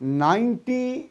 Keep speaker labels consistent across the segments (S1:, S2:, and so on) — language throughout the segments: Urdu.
S1: 90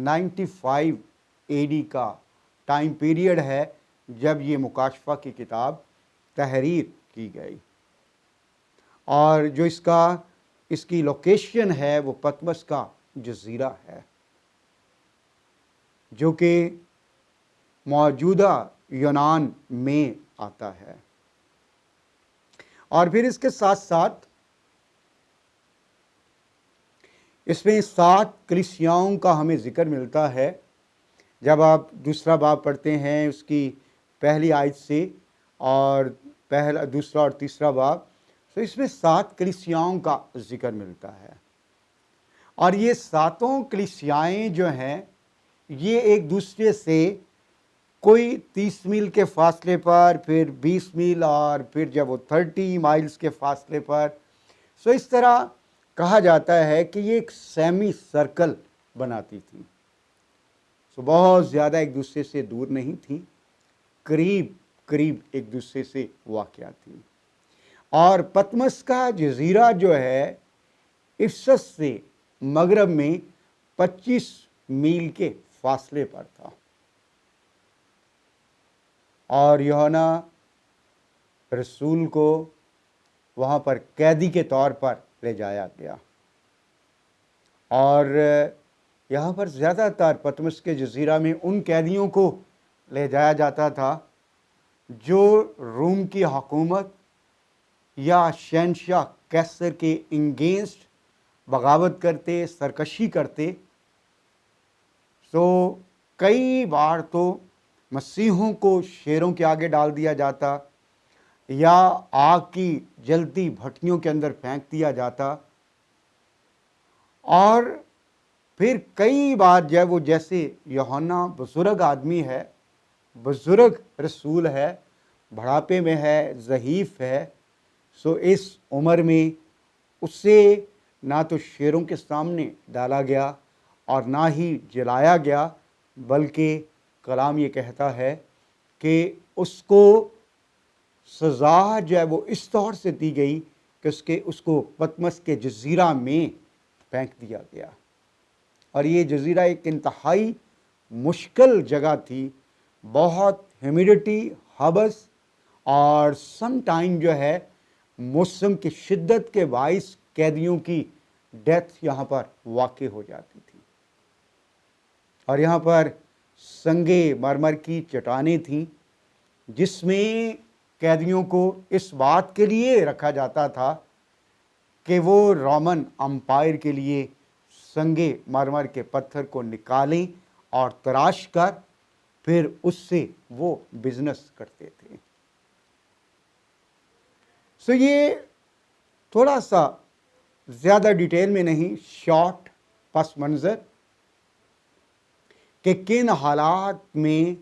S1: 95 AD کا ٹائم پیریڈ ہے جب یہ مکاشفہ کی کتاب تحریر کی گئی، اور جو اس کی لوکیشن ہے وہ پطمس کا جزیرہ ہے، جو کہ موجودہ یونان میں آتا ہے۔ اور پھر اس کے ساتھ ساتھ اس میں 7 کلیسیاؤں کا ہمیں ذکر ملتا ہے۔ جب آپ دوسرا باب پڑھتے ہیں اس کی پہلی آیت سے، اور دوسرا اور تیسرا باب، تو اس میں 7 کلیسیاؤں کا ذکر ملتا ہے، اور یہ 7 کلیسیائیں جو ہیں یہ ایک دوسرے سے کوئی 30 میل کے فاصلے پر، پھر 20 میل، اور پھر جب وہ 30 مائلز کے فاصلے پر، سو اس طرح کہا جاتا ہے کہ یہ ایک سیمی سرکل بناتی تھی، سو بہت زیادہ ایک دوسرے سے دور نہیں تھی، قریب ایک دوسرے سے واقع تھی۔ اور پطمس کا جزیرہ جو ہے افسس سے مغرب میں 25 میل کے فاصلے پر تھا، اور یوحنا رسول کو وہاں پر قیدی کے طور پر لے جایا گیا، اور یہاں پر زیادہ تر پطمس کے جزیرہ میں ان قیدیوں کو لے جایا جاتا تھا جو روم کی حکومت یا شہنشاہ کیسر کے انگینسٹ بغاوت کرتے، سرکشی کرتے۔ سو کئی بار تو مسیحوں کو شیروں کے آگے ڈال دیا جاتا، یا آگ کی جلتی بھٹیوں کے اندر پھینک دیا جاتا، اور پھر کئی بار جب وہ جیسے یوحنا بزرگ آدمی ہے، بزرگ رسول ہے، بڑھاپے میں ہے، ضعیف ہے، سو اس عمر میں اسے نہ تو شیروں کے سامنے ڈالا گیا اور نہ ہی جلایا گیا، بلکہ کلام یہ کہتا ہے کہ اس کو سزا جو ہے وہ اس طور سے دی گئی کہ اس کو پطمس کے جزیرہ میں پھینک دیا گیا، اور یہ جزیرہ ایک انتہائی مشکل جگہ تھی، بہت ہیومیڈیٹی، حبس، اور سم ٹائم جو ہے موسم کی شدت کے باعث قیدیوں کی ڈیتھ یہاں پر واقع ہو جاتی تھی، اور یہاں پر سنگے مرمر کی چٹانیں تھیں جس میں قیدیوں کو اس بات کے لیے رکھا جاتا تھا کہ وہ رومن امپائر کے لیے سنگے مرمر کے پتھر کو نکالیں اور تراش کر پھر اس سے وہ بزنس کرتے تھے۔ سو یہ تھوڑا سا زیادہ ڈیٹیل میں نہیں، شارٹ پس منظر کہ کن حالات میں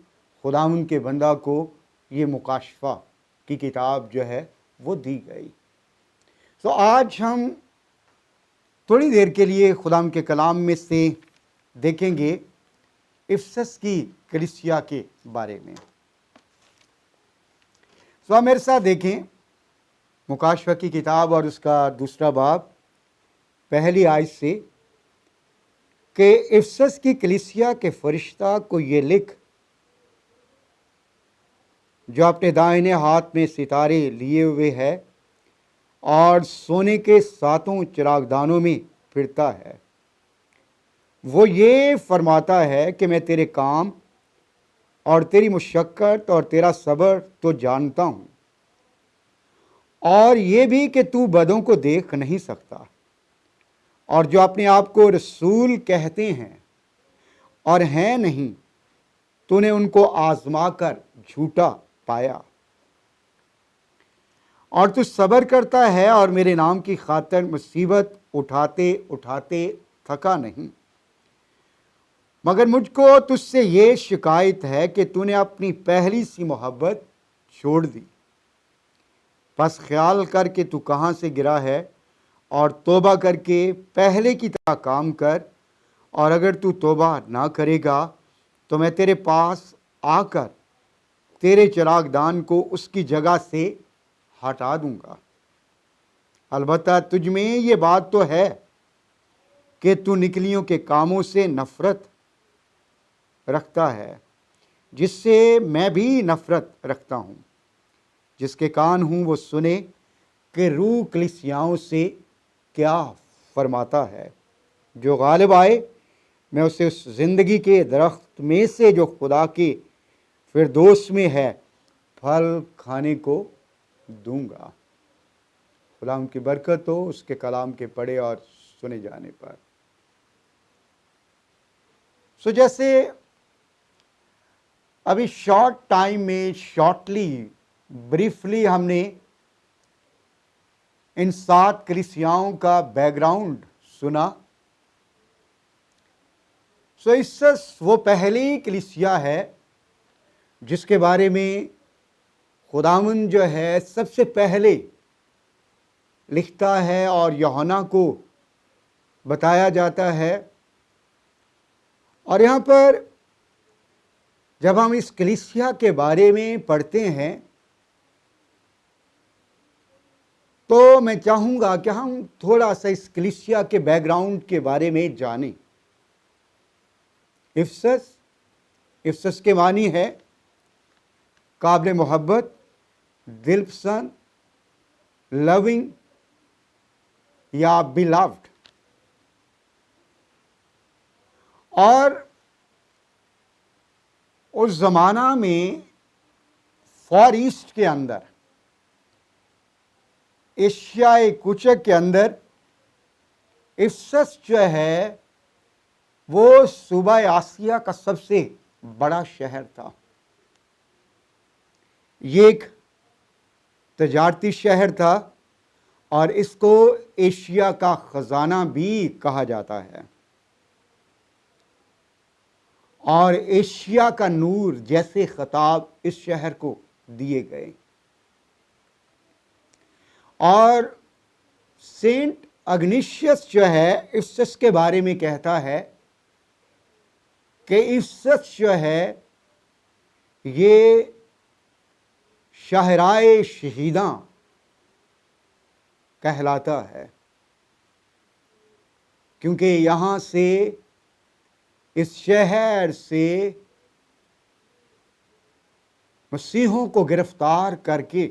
S1: خداوند کے بندہ کو یہ مکاشفہ کی کتاب جو ہے وہ دی گئی۔ سو آج ہم تھوڑی دیر کے لیے خداوند کے کلام میں سے دیکھیں گے افسس کی کلیسیا کے بارے میں۔ سو آپ میرے ساتھ دیکھیں مکاشفہ کی کتاب اور اس کا دوسرا باب، پہلی آیت سے، کہ افسس کی کلیسیا کے فرشتہ کو یہ لکھ جو اپنے دائنے ہاتھ میں ستارے لیے ہوئے ہے اور سونے کے 7 چراغ دانوں میں پھرتا ہے، وہ یہ فرماتا ہے کہ میں تیرے کام اور تیری مشقت اور تیرا صبر تو جانتا ہوں، اور یہ بھی کہ تو بدوں کو دیکھ نہیں سکتا، اور جو اپنے آپ کو رسول کہتے ہیں اور ہیں نہیں، تو نے ان کو آزما کر جھوٹا پایا، اور تو صبر کرتا ہے اور میرے نام کی خاطر مصیبت اٹھاتے اٹھاتے تھکا نہیں، مگر مجھ کو تجھ سے یہ شکایت ہے کہ تو نے اپنی پہلی سی محبت چھوڑ دی، بس خیال کر کہ تو کہاں سے گرا ہے، اور توبہ کر کے پہلے کی طرح کام کر، اور اگر تو توبہ نہ کرے گا تو میں تیرے پاس آ کر تیرے چراغ دان کو اس کی جگہ سے ہٹا دوں گا۔ البتہ تجھ میں یہ بات تو ہے کہ تو نکلیوں کے کاموں سے نفرت رکھتا ہے، جس سے میں بھی نفرت رکھتا ہوں۔ جس کے کان ہوں وہ سنے کہ روح کلیسیاؤں سے کیا فرماتا ہے۔ جو غالب آئے میں اسے اس زندگی کے درخت میں سے جو خدا کے فردوس میں ہے پھل کھانے کو دوں گا۔ خدا ان کی برکت ہو اس کے کلام کے پڑھے اور سنے جانے پر۔ جیسے ابھی شارٹ ٹائم میں شارٹلی بریفلی ہم نے ان 7 کلیسیاؤں کا بیک گراؤنڈ سنا۔ افسس وہ پہلی کلیسیا ہے جس کے بارے میں خداوند جو ہے سب سے پہلے لکھتا ہے اور یوحنا کو بتایا جاتا ہے۔ اور یہاں پر جب ہم اس کلیسیا کے بارے میں پڑھتے ہیں تو میں چاہوں گا کہ ہم تھوڑا سا اس کلیسیا کے بیک گراؤنڈ کے بارے میں جانیں۔ افسس کے معنی ہے قابل محبت، دل پسند، لونگ یا بیلوڈ۔ اور اس زمانہ میں فار ایسٹ کے اندر، ایشیائے کوچک کے اندر افسس جو ہے وہ صوبہ آسیہ کا سب سے بڑا شہر تھا۔ یہ ایک تجارتی شہر تھا اور اس کو ایشیا کا خزانہ بھی کہا جاتا ہے۔ اور ایشیا کا نور جیسے خطاب اس شہر کو دیے گئے۔ اور سینٹ اگنیشیس جو ہے افسس کے بارے میں کہتا ہے کہ افسس جو ہے یہ شاہراہ شہیداں کہلاتا ہے، کیونکہ یہاں سے اس شہر سے مسیحوں کو گرفتار کر کے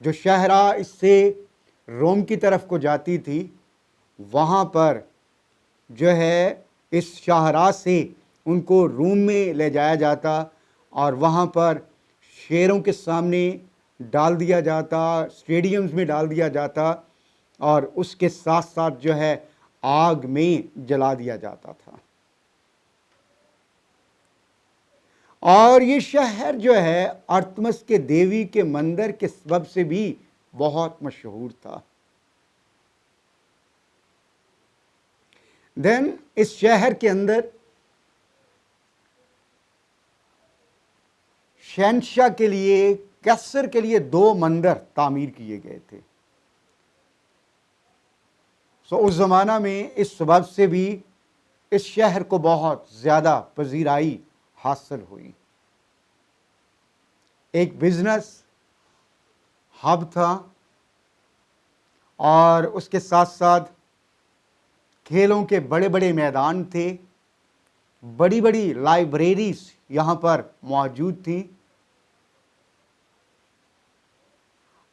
S1: جو شاہراہ اس سے روم کی طرف کو جاتی تھی، وہاں پر جو ہے اس شاہراہ سے ان کو روم میں لے جایا جاتا اور وہاں پر شیروں کے سامنے ڈال دیا جاتا، اسٹیڈیمز میں ڈال دیا جاتا اور اس کے ساتھ ساتھ جو ہے آگ میں جلا دیا جاتا تھا۔ اور یہ شہر جو ہے ارتمس کے دیوی کے مندر کے سبب سے بھی بہت مشہور تھا۔ اس شہر کے اندر شہنشاہ کے لیے، کیسر کے لیے 2 مندر تعمیر کیے گئے تھے۔ اس زمانہ میں اس سبب سے بھی اس شہر کو بہت زیادہ پذیرائی حاصل ہوئی۔ ایک بزنس ہب تھا اور اس کے ساتھ ساتھ کھیلوں کے بڑے بڑے میدان تھے، بڑی بڑی لائبریریز یہاں پر موجود تھیں۔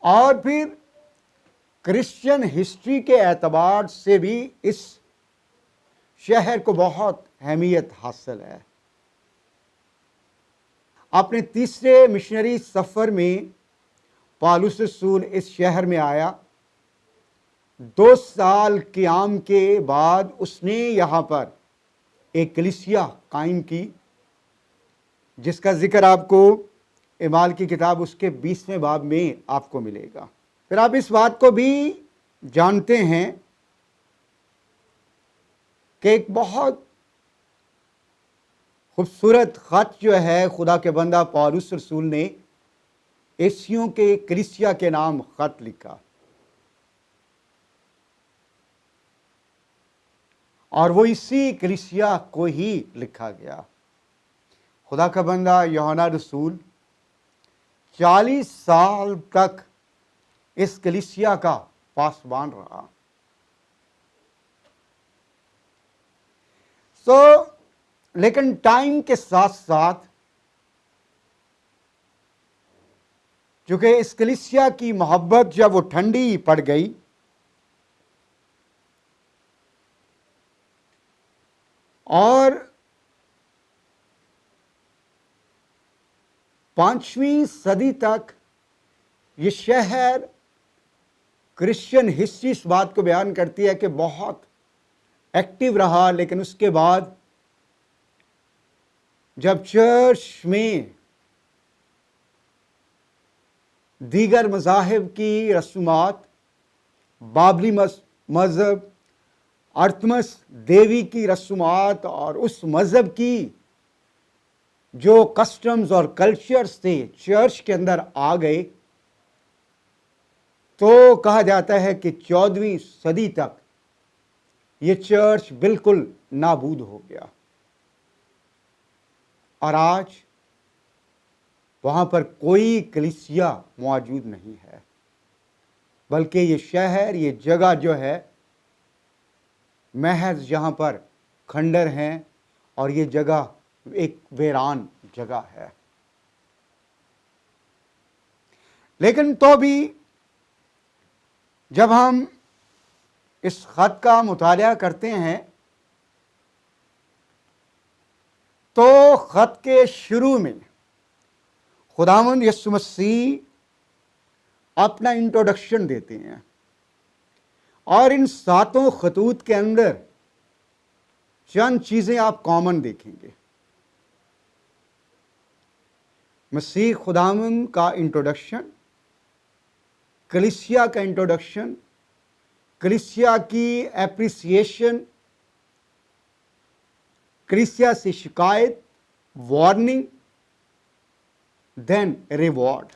S1: اور پھر کرسچن ہسٹری کے اعتبار سے بھی اس شہر کو بہت اہمیت حاصل ہے۔ اپنے 3رے مشنری سفر میں پالوس رسول اس شہر میں آیا۔ 2 سال قیام کے بعد اس نے یہاں پر ایک کلیسیا قائم کی، جس کا ذکر آپ کو اعمال کی کتاب اس کے 20ویں باب میں آپ کو ملے گا۔ پھر آپ اس بات کو بھی جانتے ہیں کہ ایک بہت خوبصورت خط جو ہے خدا کے بندہ پالوس رسول نے ایسیوں کے کلیسیا کے نام خط لکھا، اور وہ اسی کلیسیا کو ہی لکھا گیا۔ خدا کا بندہ یوحنا رسول 40 سال تک اس کلیسیا کا پاسبان رہا۔ لیکن ٹائم کے ساتھ ساتھ چونکہ اس کلیسیا کی محبت جب وہ ٹھنڈی پڑ گئی اور 5ویں صدی تک یہ شہر کرسچن ہسٹری اس بات کو بیان کرتی ہے کہ بہت ایکٹیو رہا، لیکن اس کے بعد جب چرچ میں دیگر مذاہب کی رسومات، بابلی مذہب، ارتمس دیوی کی رسومات اور اس مذہب کی جو کسٹمز اور کلچرز تھے چرچ کے اندر آ گئے، تو کہا جاتا ہے کہ 14ویں صدی تک یہ چرچ بالکل نابود ہو گیا، اور آج وہاں پر کوئی کلیسیا موجود نہیں ہے، بلکہ یہ شہر، یہ جگہ جو ہے محض جہاں پر کھنڈر ہیں، اور یہ جگہ ایک ویران جگہ ہے۔ لیکن تو بھی جب ہم اس خط کا مطالعہ کرتے ہیں تو خط کے شروع میں خداوند یسوع مسیح اپنا انٹروڈکشن دیتے ہیں، اور ان 7 خطوط کے اندر چند چیزیں آپ کامن دیکھیں گے۔ مسیح خداوند کا انٹروڈکشن، کلیسیا کا انٹروڈکشن، کلیسیا کی اپریسیشن، کلیسیا سے شکایت، وارننگ، دین ریوارڈ۔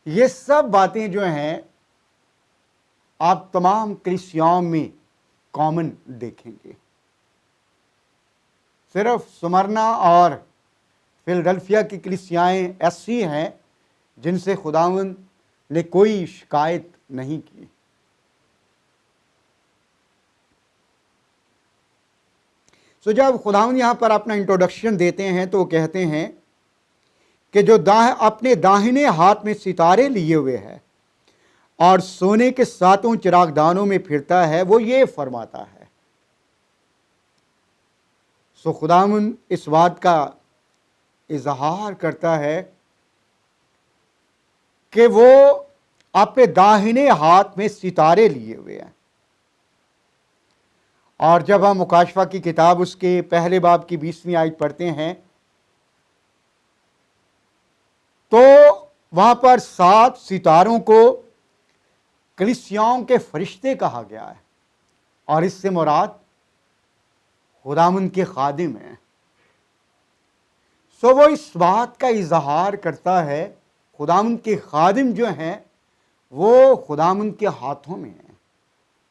S1: یہ سب باتیں جو ہیں آپ تمام کلیسیاؤں میں کامن دیکھیں گے۔ صرف سمرنا اور فلڈلفیا کی کلیسیائیں ایسی ہیں جن سے خداوند نے کوئی شکایت نہیں کی۔ سو جب خداوند یہاں پر اپنا انٹروڈکشن دیتے ہیں تو وہ کہتے ہیں کہ جو اپنے داہنے ہاتھ میں ستارے لیے ہوئے ہے اور سونے کے 7 چراغ دانوں میں پھرتا ہے، وہ یہ فرماتا ہے۔ سو خداوند اس بات کا اظہار کرتا ہے کہ وہ اپنے داہنے ہاتھ میں ستارے لیے ہوئے ہیں۔ اور جب ہم مکاشفہ کی کتاب اس کے پہلے باب کی 20ویں آیت پڑھتے ہیں تو وہاں پر 7 ستاروں کو کلیسیاؤں کے فرشتے کہا گیا ہے، اور اس سے مراد خداوند کے خادم ہیں۔ سو وہ اس بات کا اظہار کرتا ہے، خداوند کے خادم جو ہیں وہ خداوند کے ہاتھوں میں ہیں،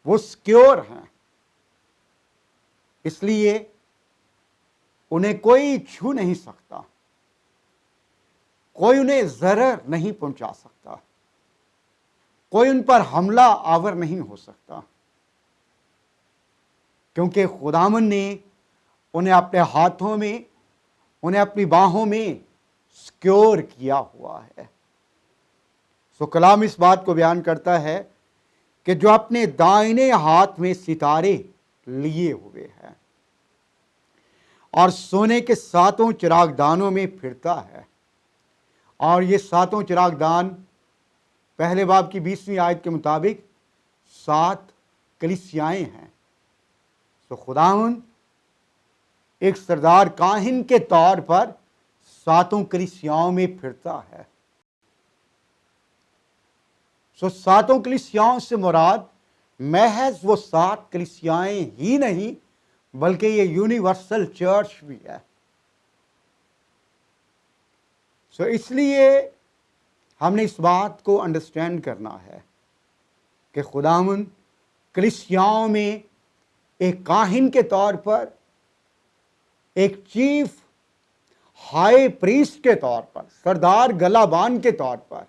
S1: وہ سیکیور ہیں، اس لیے انہیں کوئی چھو نہیں سکتا، کوئی انہیں ضرر نہیں پہنچا سکتا، کوئی ان پر حملہ آور نہیں ہو سکتا، کیونکہ خداوند نے انہیں اپنے ہاتھوں میں، انہیں اپنی باہوں میں سیکیور کیا ہوا ہے۔ سو کلام اس بات کو بیان کرتا ہے کہ جو اپنے دائنے ہاتھ میں ستارے لیے ہوئے ہیں اور سونے کے 7 چراغ دانوں میں پھرتا ہے، اور یہ 7 چراغ دان پہلے باب کی 20ویں آیت کے مطابق 7 کلیسیائیں ہیں۔ تو خداوند ایک سردار کاہن کے طور پر 7 کلیسیاؤں میں پھرتا ہے۔ سو 7 کلیسیاؤں سے مراد محض وہ 7 کلیسیائیں ہی نہیں بلکہ یہ یونیورسل چرچ بھی ہے۔ سو اس لیے ہم نے اس بات کو انڈرسٹینڈ کرنا ہے کہ خداوند کلیسیاؤں میں ایک کاہن کے طور پر، ایک چیف ہائی پریسٹ کے طور پر، سردار گلابان کے طور پر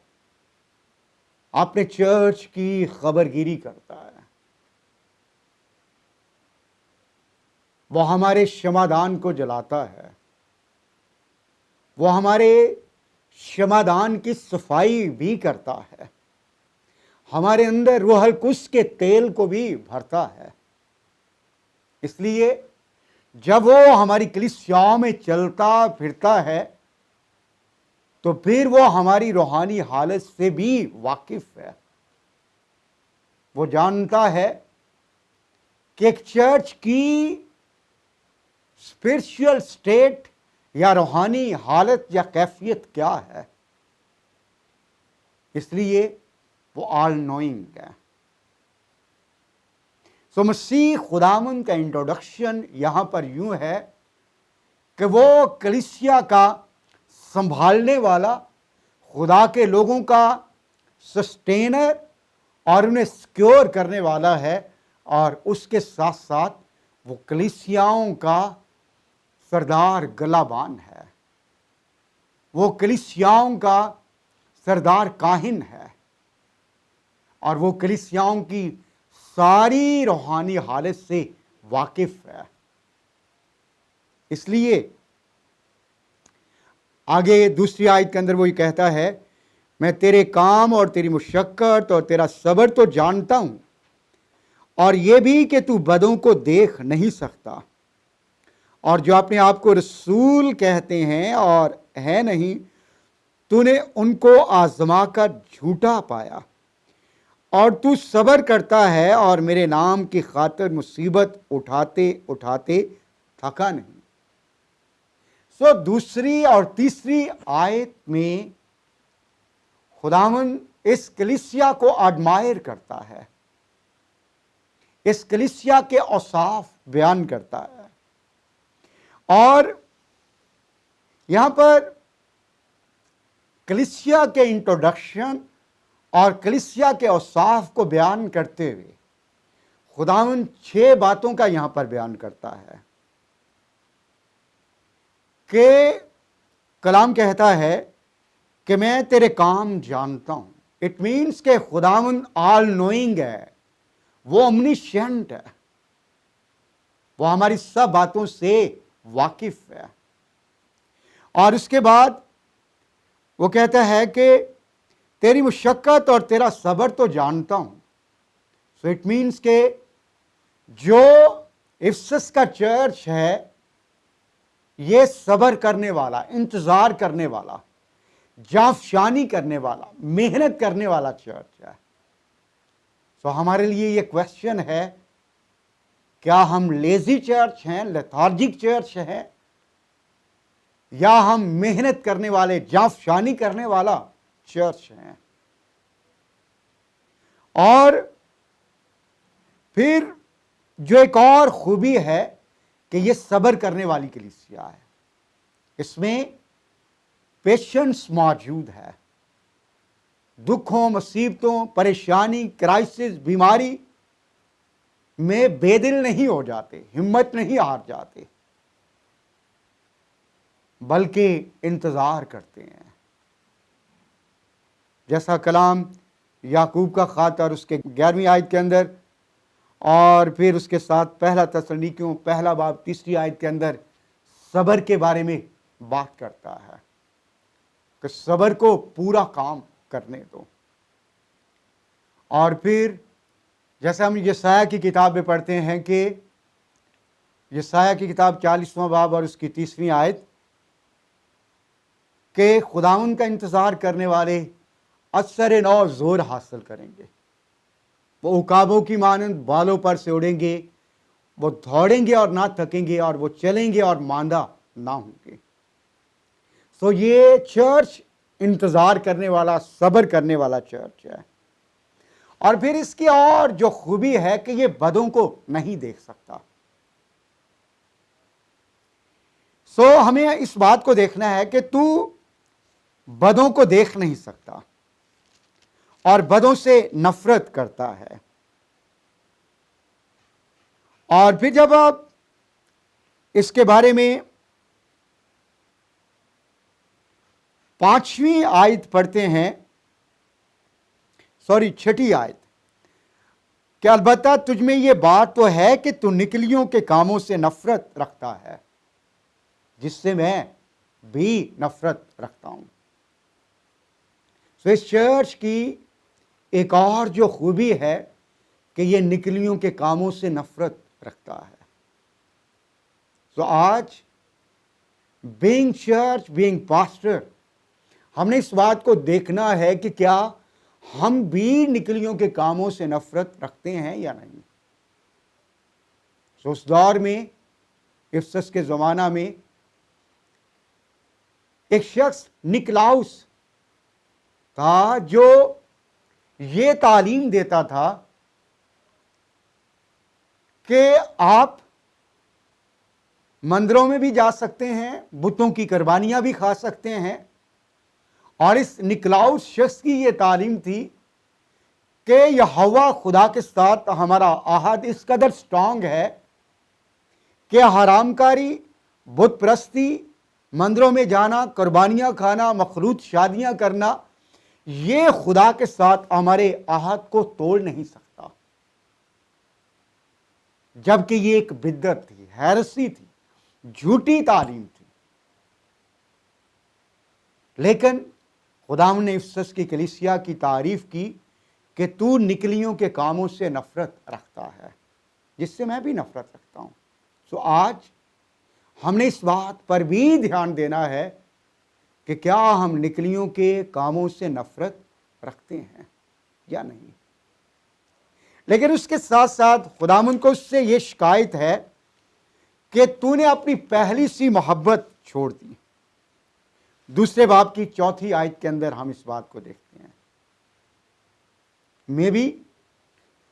S1: اپنے چرچ کی خبرگیری کرتا ہے۔ وہ ہمارے شمعدان کو جلاتا ہے، وہ ہمارے شمعدان کی صفائی بھی کرتا ہے، ہمارے اندر روح القدس کے تیل کو بھی بھرتا ہے۔ اس لیے جب وہ ہماری کلیسیاؤں میں چلتا پھرتا ہے تو پھر وہ ہماری روحانی حالت سے بھی واقف ہے۔ وہ جانتا ہے کہ ایک چرچ کی اسپرچل سٹیٹ یا روحانی حالت یا کیفیت کیا ہے، اس لیے وہ آل نوئنگ ہے۔ سو مسیح خداوند کا انٹروڈکشن یہاں پر یوں ہے کہ وہ کلیسیا کا سنبھالنے والا، خدا کے لوگوں کا سسٹینر اور انہیں سیکیور کرنے والا ہے، اور اس کے ساتھ ساتھ وہ کلیسیاؤں کا سردار گلابان ہے، وہ کلیسیاؤں کا سردار کاہن ہے، اور وہ کلیسیاؤں کی ساری روحانی حالت سے واقف ہے۔ اس لیے آگے دوسری آیت کے اندر وہ یہ کہتا ہے، میں تیرے کام اور تیری مشقت اور تیرا صبر تو جانتا ہوں، اور یہ بھی کہ تو بدوں کو دیکھ نہیں سکتا، اور جو اپنے آپ کو رسول کہتے ہیں اور ہے نہیں، تو نے ان کو آزما کر جھوٹا پایا، اور تو صبر کرتا ہے اور میرے نام کی خاطر مصیبت اٹھاتے اٹھاتے تھکا نہیں۔ سو دوسری اور تیسری آیت میں خداوند اس کلیسیا کو ایڈمائر کرتا ہے، اس کلیسیا کے اوصاف بیان کرتا ہے، اور یہاں پر کلیسیا کے انٹروڈکشن اور کلیسیا کے اوصاف کو بیان کرتے ہوئے خداوند 6 باتوں کا یہاں پر بیان کرتا ہے کہ کلام کہتا ہے کہ میں تیرے کام جانتا ہوں۔ اٹ مینس کہ خداوند آل نوئنگ ہے، وہ اومنیشینٹ ہے، وہ ہماری سب باتوں سے واقف ہے۔ اور اس کے بعد وہ کہتا ہے کہ تیری مشقت اور تیرا صبر تو جانتا ہوں۔ سو اٹ مینس کہ جو افسس کا چرچ ہے یہ صبر کرنے والا، انتظار کرنے والا، جانفشانی کرنے والا، محنت کرنے والا چرچ ہے۔ سو ہمارے لیے یہ کویسچن ہے، کیا ہم لیزی چرچ ہیں، لیتھارجک چرچ ہیں، یا ہم محنت کرنے والے، جانفشانی کرنے والا چرچ ہیں؟ اور پھر جو ایک اور خوبی ہے کہ یہ صبر کرنے والی کلیسیا ہے، اس میں پیشنس موجود ہے، دکھوں، مصیبتوں، پریشانی، کرائسس، بیماری میں بے دل نہیں ہو جاتے، ہمت نہیں ہار جاتے، بلکہ انتظار کرتے ہیں۔ جیسا کلام یعقوب کا خط اور اس کے 11ویں آیت کے اندر، اور پھر اس کے ساتھ پہلا تسلونیکیوں پہلا باب 3 آیت کے اندر صبر کے بارے میں بات کرتا ہے کہ صبر کو پورا کام کرنے دو۔ اور پھر جیسے ہم یسایہ کی کتاب میں پڑھتے ہیں کہ یسایہ کی کتاب 40واں باب اور اس کی 30ویں آیت کہ خداوند کا انتظار کرنے والے اثر نو زور حاصل کریں گے، وہ عقابوں کی مانند بالوں پر سے اڑیں گے، وہ دوڑیں گے اور نہ تھکیں گے، اور وہ چلیں گے اور ماندہ نہ ہوں گے۔ سو یہ چرچ انتظار کرنے والا، صبر کرنے والا چرچ ہے۔ اور پھر اس کی اور جو خوبی ہے کہ یہ بدوں کو نہیں دیکھ سکتا۔ سو ہمیں اس بات کو دیکھنا ہے کہ تو بدوں کو دیکھ نہیں سکتا اور بدوں سے نفرت کرتا ہے۔ اور پھر جب آپ اس کے بارے میں 5ویں آیت پڑھتے ہیں، 6 آیت، کہ البتہ تجھ میں یہ بات تو ہے کہ تو نکلیوں کے کاموں سے نفرت رکھتا ہے، جس سے میں بھی نفرت رکھتا ہوں۔ اس چرچ کی ایک اور جو خوبی ہے کہ یہ نکلیوں کے کاموں سے نفرت رکھتا ہے۔ آج بینگ چرچ، بینگ پاسٹر، ہم نے اس بات کو دیکھنا ہے کہ کیا ہم بھی نکلیوں کے کاموں سے نفرت رکھتے ہیں یا نہیں۔ اس دور میں، افسس کے زمانہ میں، ایک شخص نکلاؤس تھا جو یہ تعلیم دیتا تھا کہ آپ مندروں میں بھی جا سکتے ہیں، بتوں کی قربانیاں بھی کھا سکتے ہیں، اور اس نکلاؤس شخص کی یہ تعلیم تھی کہ یہوہ خدا کے ساتھ ہمارا عہد اس قدر سٹرونگ ہے کہ حرام کاری، بت پرستی، مندروں میں جانا، قربانیاں کھانا، مخلوط شادیاں کرنا، یہ خدا کے ساتھ ہمارے عہد کو توڑ نہیں سکتا، جبکہ یہ ایک بدعت تھی، ہیرسی تھی، جھوٹی تعلیم تھی۔ لیکن خداوند نے افسس کی کلیسیا کی تعریف کی کہ تو نکلیوں کے کاموں سے نفرت رکھتا ہے، جس سے میں بھی نفرت رکھتا ہوں۔ آج ہم نے اس بات پر بھی دھیان دینا ہے کہ کیا ہم نکلیوں کے کاموں سے نفرت رکھتے ہیں یا نہیں۔ لیکن اس کے ساتھ ساتھ خداوند کو اس سے یہ شکایت ہے کہ تو نے اپنی پہلی سی محبت چھوڑ دی۔ دوسرے باب کی 4 آیت کے اندر ہم اس بات کو دیکھتے ہیں۔ میں بھی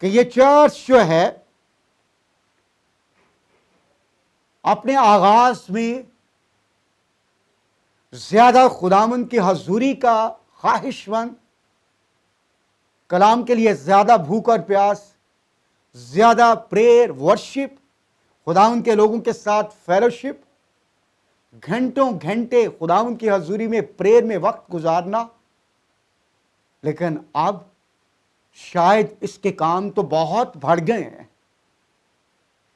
S1: کہ یہ چرچ جو ہے اپنے آغاز میں زیادہ خداوند کی حضوری کا خواہش مند، کلام کے لیے زیادہ بھوک اور پیاس، زیادہ پریئر، ورشپ، خداوند کے لوگوں کے ساتھ فیلوشپ، گھنٹوں گھنٹے خداوند کی حضوری میں پریئر میں وقت گزارنا۔ لیکن اب شاید اس کے کام تو بہت بڑھ گئے ہیں،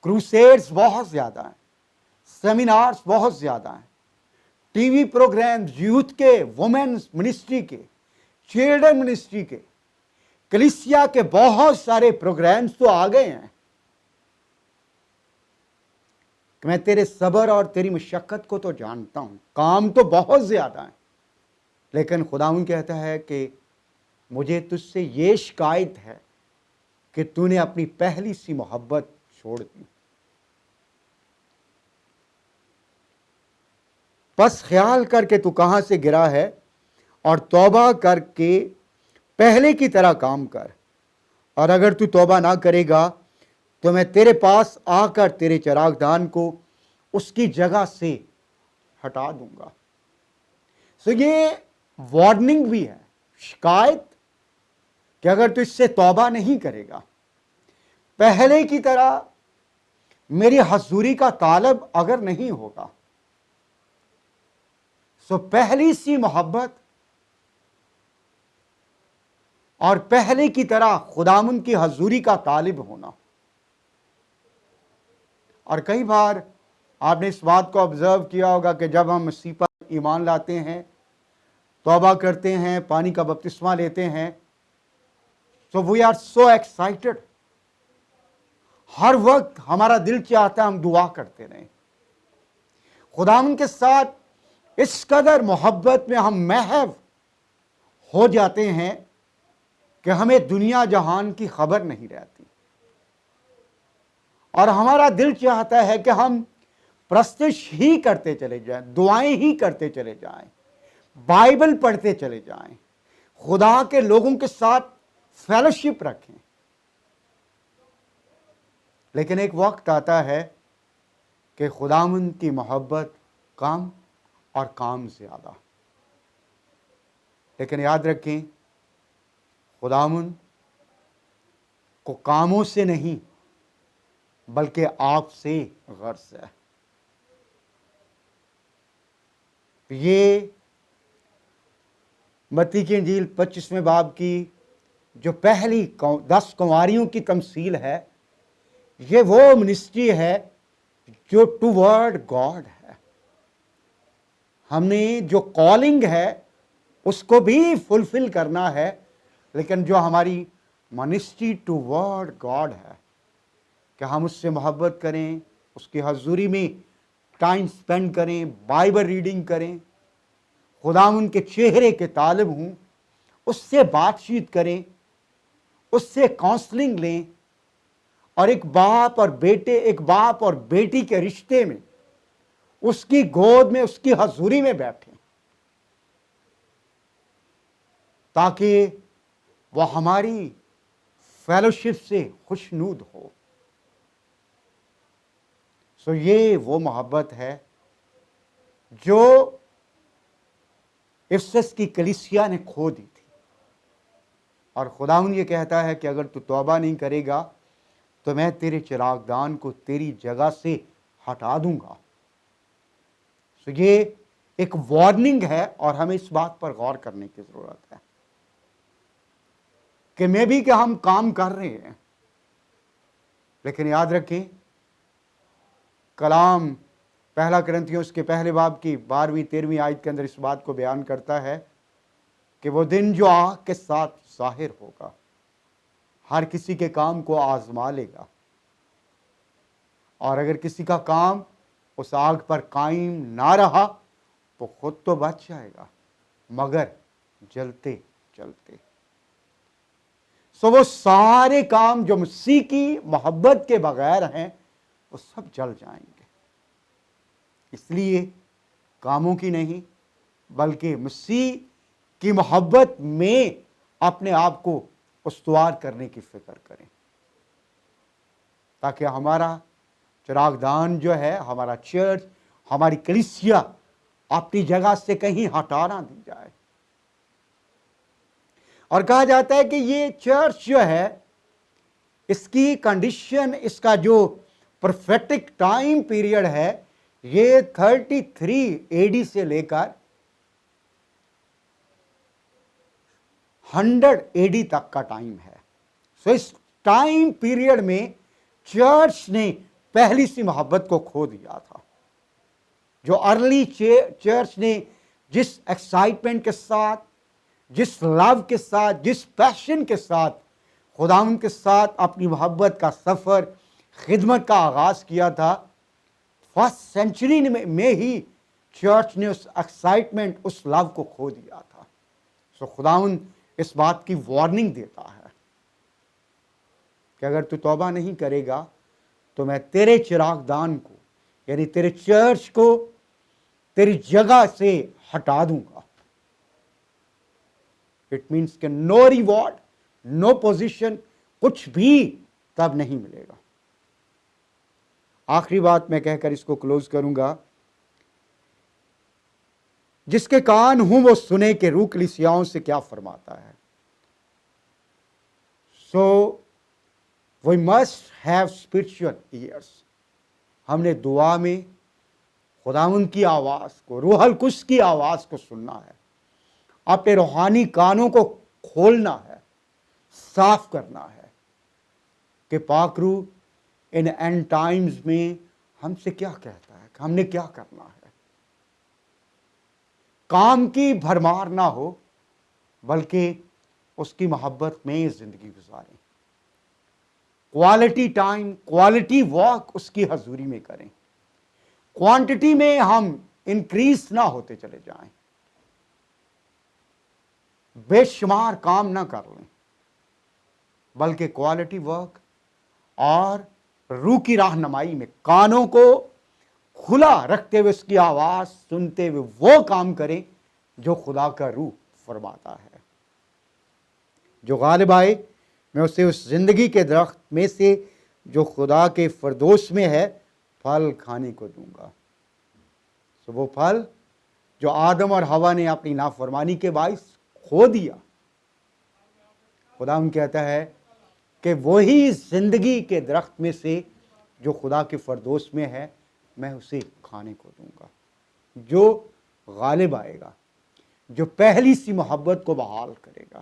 S1: کروسیڈز بہت زیادہ ہیں، سیمینارز بہت زیادہ ہیں، ٹی وی پروگرامز یوتھ کے، وومنز منسٹری کے، چلڈرن منسٹری کے، کلیسیا کے بہت سارے پروگرامز تو آ گئے ہیں کہ میں تیرے صبر اور تیری مشقت کو تو جانتا ہوں، کام تو بہت زیادہ ہیں، لیکن خداوند کہتا ہے کہ مجھے تجھ سے یہ شکایت ہے کہ تو نے اپنی پہلی سی محبت چھوڑ دی۔ بس خیال کر کے تو کہاں سے گرا ہے، اور توبہ کر کے پہلے کی طرح کام کر، اور اگر تو توبہ نہ کرے گا تو میں تیرے پاس آ کر تیرے چراغ دان کو اس کی جگہ سے ہٹا دوں گا۔ یہ وارننگ بھی ہے، شکایت، کہ اگر تو اس سے توبہ نہیں کرے گا، پہلے کی طرح میری حضوری کا طالب اگر نہیں ہوگا، پہلی سی محبت اور پہلے کی طرح خداوند کی حضوری کا طالب ہونا۔ اور کئی بار آپ نے اس بات کو آبزرو کیا ہوگا کہ جب ہم مسیح پر ایمان لاتے ہیں، توبہ کرتے ہیں، پانی کا بپتسمہ لیتے ہیں، we are so excited، ہر وقت ہمارا دل چاہتا ہے ہم دعا کرتے رہیں، خداوند کے ساتھ اس قدر محبت میں ہم محو ہو جاتے ہیں کہ ہمیں دنیا جہان کی خبر نہیں رہتی، اور ہمارا دل چاہتا ہے کہ ہم پرستش ہی کرتے چلے جائیں، دعائیں ہی کرتے چلے جائیں، بائبل پڑھتے چلے جائیں، خدا کے لوگوں کے ساتھ فیلوشپ رکھیں۔ لیکن ایک وقت آتا ہے کہ خداوند کی محبت کم اور کام زیادہ۔ لیکن یاد رکھیں، خداوند کو کاموں سے نہیں بلکہ آپ سے غرض ہے۔ یہ متی کی انجیل 25ویں باب کی جو پہلی 10 کنواریوں کی تمثیل ہے، یہ وہ منسٹری ہے جو ٹوورڈ گاڈ ہے. ہم نے جو کالنگ ہے اس کو بھی فلفل کرنا ہے، لیکن جو ہماری منسٹری ٹوورڈ گاڈ ہے کہ ہم اس سے محبت کریں، اس کی حضوری میں ٹائم سپینڈ کریں، بائبل ریڈنگ کریں، خداوند کے چہرے کے طالب ہوں، اس سے بات چیت کریں، اس سے کاؤنسلنگ لیں، اور ایک باپ اور بیٹی کے رشتے میں اس کی گود میں، اس کی حضوری میں بیٹھیں، تاکہ وہ ہماری فیلوشپ سے خوشنود ہو. سو یہ وہ محبت ہے جو افسس کی کلیسیا نے کھو دی تھی. اور خداوند یہ کہتا ہے کہ اگر تو توبہ نہیں کرے گا تو میں تیرے چراغدان کو تیری جگہ سے ہٹا دوں گا. سو یہ ایک وارننگ ہے، اور ہمیں اس بات پر غور کرنے کی ضرورت ہے کہ میں بھی کہ ہم کام کر رہے ہیں، لیکن یاد رکھیں کلام پہلا کرنتھیوں اس کے پہلے باب کی 12ویں-13ویں آیت کے اندر اس بات کو بیان کرتا ہے کہ وہ دن جو آگ کے ساتھ ظاہر ہوگا ہر کسی کے کام کو آزما لے گا، اور اگر کسی کا کام اس آگ پر قائم نہ رہا وہ خود تو بچ جائے گا مگر جلتے جلتے. سو وہ سارے کام جو مسیح کی محبت کے بغیر ہیں وہ سب جل جائیں گے. اس لیے کاموں کی نہیں بلکہ مسیح کی محبت میں اپنے آپ کو استوار کرنے کی فکر کریں، تاکہ ہمارا چراغدان جو ہے، ہمارا چرچ، ہماری کلیسیا اپنی جگہ سے کہیں ہٹا نہ دی جائے. اور کہا جاتا ہے کہ یہ چرچ جو ہے اس کی کنڈیشن، اس کا جو پروفیٹک ٹائم پیریڈ ہے، یہ 33 AD سے لے کر 100 AD تک کا ٹائم ہے. سو اس ٹائم پیریڈ میں چرچ نے پہلی سی محبت کو کھو دیا تھا. جو ارلی چرچ نے جس ایکسائٹمنٹ کے ساتھ، جس لو کے ساتھ، جس پیشن کے ساتھ خداوند کے ساتھ اپنی محبت کا سفر، خدمت کا آغاز کیا تھا، فرسٹ سینچری میں ہی چرچ نے اس ایکسائٹمنٹ، اس لو کو کھو دیا تھا. سو خداوند اس بات کی وارننگ دیتا ہے کہ اگر تو توبہ نہیں کرے گا تو میں تیرے چراغدان کو، یعنی تیرے چرچ کو تیری جگہ سے ہٹا دوں گا. اٹ مینس کہ نو ریوارڈ، نو پوزیشن، کچھ بھی تب نہیں ملے گا. آخری بات میں کہہ کر اس کو کلوز کروں گا. جس کے کان ہوں وہ سنے کہ روح کلیسیاؤں سے کیا فرماتا ہے. So we must have spiritual ears. ہم نے دعا میں خداوند کی آواز کو، روح القدس کی آواز کو سننا ہے، اپنے روحانی کانوں کو کھولنا ہے، صاف کرنا ہے کہ پاک روح ان اینڈ ٹائمز میں ہم سے کیا کہتا ہے، کہ ہم نے کیا کرنا ہے. کام کی بھرمار نہ ہو بلکہ اس کی محبت میں زندگی گزاریں. کوالٹی ٹائم، کوالٹی واک اس کی حضوری میں کریں. کوانٹٹی میں ہم انکریز نہ ہوتے چلے جائیں، بے شمار کام نہ کر لیں، بلکہ کوالٹی ورک اور روح کی رہنمائی میں کانوں کو کھلا رکھتے ہوئے اس کی آواز سنتے ہوئے وہ کام کریں جو خدا کا روح فرماتا ہے. جو غالب آئے میں اسے اس زندگی کے درخت میں سے جو خدا کے فردوس میں ہے پھل کھانے کو دوں گا. سو وہ پھل جو آدم اور حوا نے اپنی نافرمانی کے باعث کھو دیا، خدا کہتا ہے کہ وہی زندگی کے درخت میں سے جو خدا کے فردوس میں ہے میں اسے کھانے کو دوں گا. جو غالب آئے گا، جو پہلی سی محبت کو بحال کرے گا.